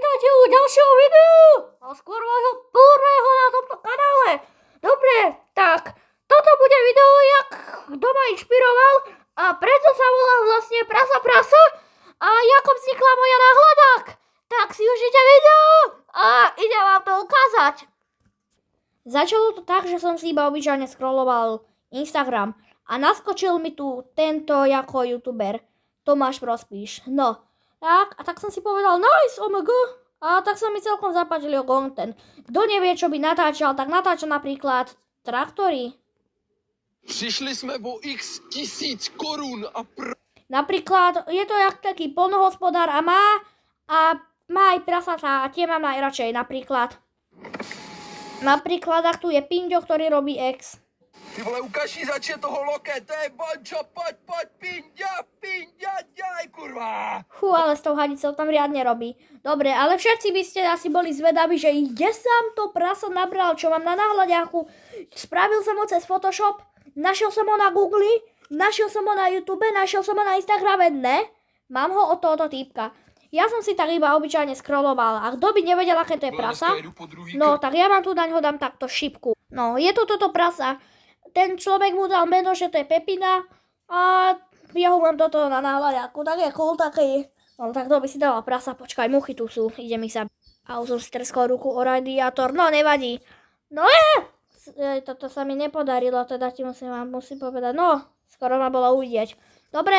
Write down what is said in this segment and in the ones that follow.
vítajte u ďalšieho videa a skôr vášho prvého na tomto kanále. Dobre, tak toto bude video, jak kto ma inšpiroval a preto sa volá vlastne Prasa a ako vznikla moja náhľadák. Tak si užite video a idem vám to ukázať. Začalo to tak, že som si iba obyčajne scrolloval Instagram a naskočil mi tu tento ako youtuber Tomáš Prospíš. No, tak som si povedal, nice, omg. A tak sa mi celkom zapáčil jeho content. Kto nevie, čo by natáčal, tak natáčal napríklad traktory. Přišli jsme o x 1000 korun a Napríklad je to jak taký poľnohospodár a má aj prasatá a tie mám najradšej. Napríklad ak tu je Pinďo, ktorý robí X. Ty vole, ukaž jí zač je toho loke, to je Bončo, poď, Pinďa, ďaj, kurva. Fú, ale s tou hadicou tam riadne robí. Dobre, ale všetci by ste asi boli zvedaví, že kde som to prasa nabral, čo mám na náhľadiaku. Spravil som ho cez Photoshop, našiel som ho na Google, našiel som ho na YouTube, našiel som ho na Instagrame, ne? Mám ho od tohoto týpka. Ja som si tak iba obyčajne scrolloval. A kto by nevedel, aké to je prasa, no tak ja vám tu naňho dám takto šipku. No, je to toto prasa. Ten človek mu dal meno, že to je Pepina a ja ho mám toto na náhľadiaku. Tak je cool, taký. No tak to by si dala prasa, počkaj, muchy tu sú, idem ich zabiť. A už som si treskol ruku o radiátor, no nevadí. No toto sa mi nepodarilo, teda ti musím povedať, no, skoro ma bolo uvidieť. Dobre.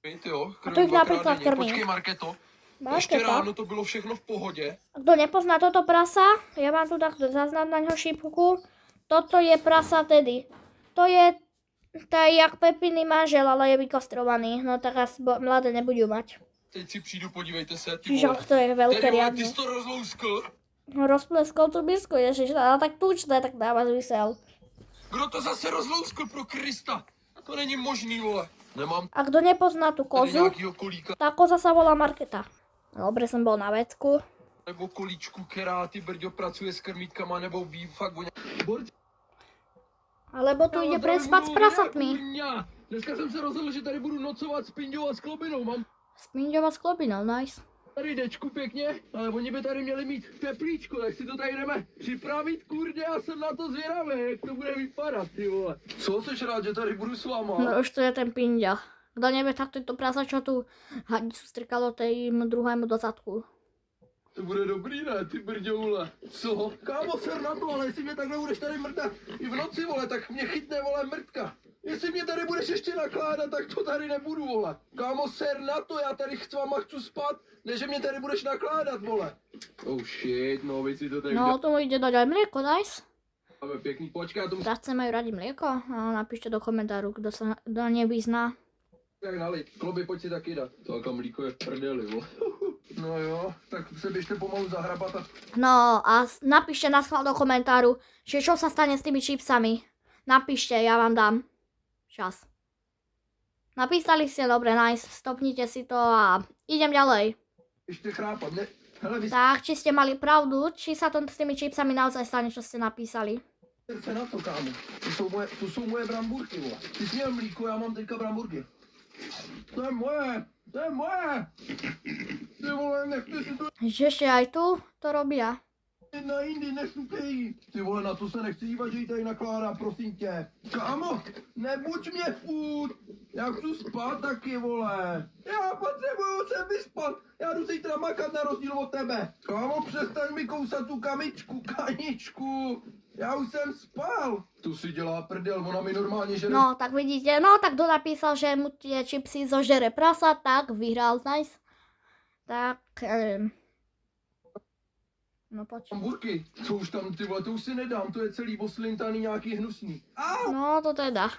A tu ich napríklad krmím. Počkej, Marketo, ešte ráno to bylo všechno v pohode. Kto nepozná toto prasa, ja mám tu takto zaznám na ňo šípku. Toto je prasa tedy. To je jak Pepiny manžel, ale je vykostrovaný. No tak asi mladé nebudú mať. Teď si přijdu, podívejte se, ty vole. To je veľké riadne. Ty si to rozlouskl. No rozpleskol tu bisku, ježiš, ale tak tučné, tak dáva zmysel. Kdo to zase rozlouskl, pro Krista? To není možný, vole. Nemám. A kto nepozná tú kozu, tá koza sa volá Marketa. Dobre, som bol na vecku. Nebo kolíčku, která ty brďo pracuje s krmítkama, nebo ví fakt o Alebo tu ide prespať s prasatmi. Dneska jsem se rozhodl, že tady budu nocovat s Pinďou a s Klobinou. Mám s Pinďou a s Klobinou, nice. Tady dečku pěkně, ale oni by tady měli mít teplíčko, tak si to tady jdeme připravit, kurde, já jsem na to zvědavý, jak to bude vypadat, ty vole. Co, seš rád, že tady budu s váma? No už to je ten Pinďa. Kto nevie, tak to je to prasa, čo tu hadicu strkalo tým druhému do zadku. To bude dobrý, ne, ty brďoule. Co? Kámo, ser na to, ale jestli mě takhle budeš tady mrdat i v noci, vole, tak mě chytne, vole, mrtka. Jestli mě tady budeš ještě nakládat, tak to tady nebudu, vole. Kámo, ser na to, já tady s váma chci spát, než že mě tady budeš nakládat, vole. Oh shit, no, vy si to tady... No, tomu ide dať aj mlieko, nice. Máme pěkný, počkej, tomu... Zase majú radi mlieko? No, napíšte do komentáru, kdo sa nevyzná. Jak nalit, Kloby, pojď si taky dát. To jaká mlíko je v prdeli, vole. No jo, tak se běžte pomalu zahrabat a... No a napíšte na schvál do komentáru, že čo sa stane s tými čipsami. Napíšte, ja vám dám čas. Napísali ste, dobre, nice, stopnite si to a idem ďalej. Ešte chrápať, ne? Hele, vy... Tak, či ste mali pravdu, či sa to s tými čipsami naozaj stane, čo ste napísali. Se na to, kámo. To jsou moje bramburky, vole. Ty jsi měl mlíko, já mám teďka bramburky. To je moje! Ty vole, nechte si to... Že ešte aj tu to robia. Na jindy, nesupějí. Ty vole, na to se nechci dívat, že jí tady nakládá, prosím tě. Kámo, nebuď mě furt. Já chci spát taky, vole. Já potřebuju se vyspat. Já jdu zítra makat na rozdíl od tebe. Kámo, přestaň mi kousat tu kaničku. Já už jsem spal. Tu si dělá prdel, ona mi normálně žere. No, tak vidíte, no, tak kdo napísal, že mu tie čipsy zožere prasa, tak vyhral, nice. Tak, no poď. Hamburky, co už tam, ty vole, to už si nedám, to je celý oslintaný nějaký hnusný. Au! No, to teda.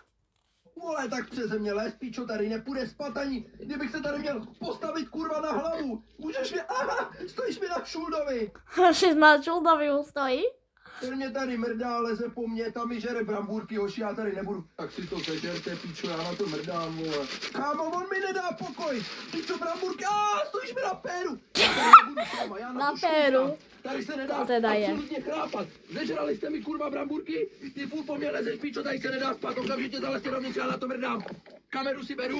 Vole, tak přeze mě les, píčo, tady nepůjde spát ani, kdybych se tady měl postavit, kurva, na hlavu. Můžeš mi, aha, stojíš mi na šuldovi. Na šuldovi stojí? Ten mě tady mrdá, leze po mně, tam mi žere bramburky, hoši, já tady nebudu. Tak si to sežerte, píčo, já na to mrdám, vole. Kámo, on mi nedá pokoj, píčo, bramburky, stojíš mi na péru. Já na péru. Tady se nedá absolutně chrápat. Zežrali jste mi, kurva, bramburky, ty furt po mně lezeš, píčo, tady se nedá spát, okamžitě zalezte dovnitř, já na to mrdám. Kameru si beru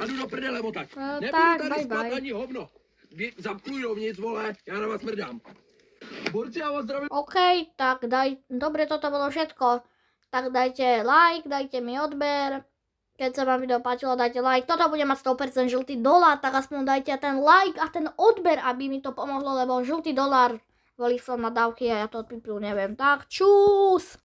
a jdu do prdele motat. Nebudu tady spát ani hovno. zapluj dovnitř, vole, já na vás mrdám. Borci, já vás zdravím. OK, tak dobre, toto bolo všetko. Tak dajte like, dajte mi odber. Keď sa vám video páčilo, dajte like. Toto bude mať 100% žltý dolár, tak aspoň dajte ten like a ten odber, aby mi to pomohlo, lebo žltý dolár volí som na dávky a ja to odpípil, neviem. Tak čus!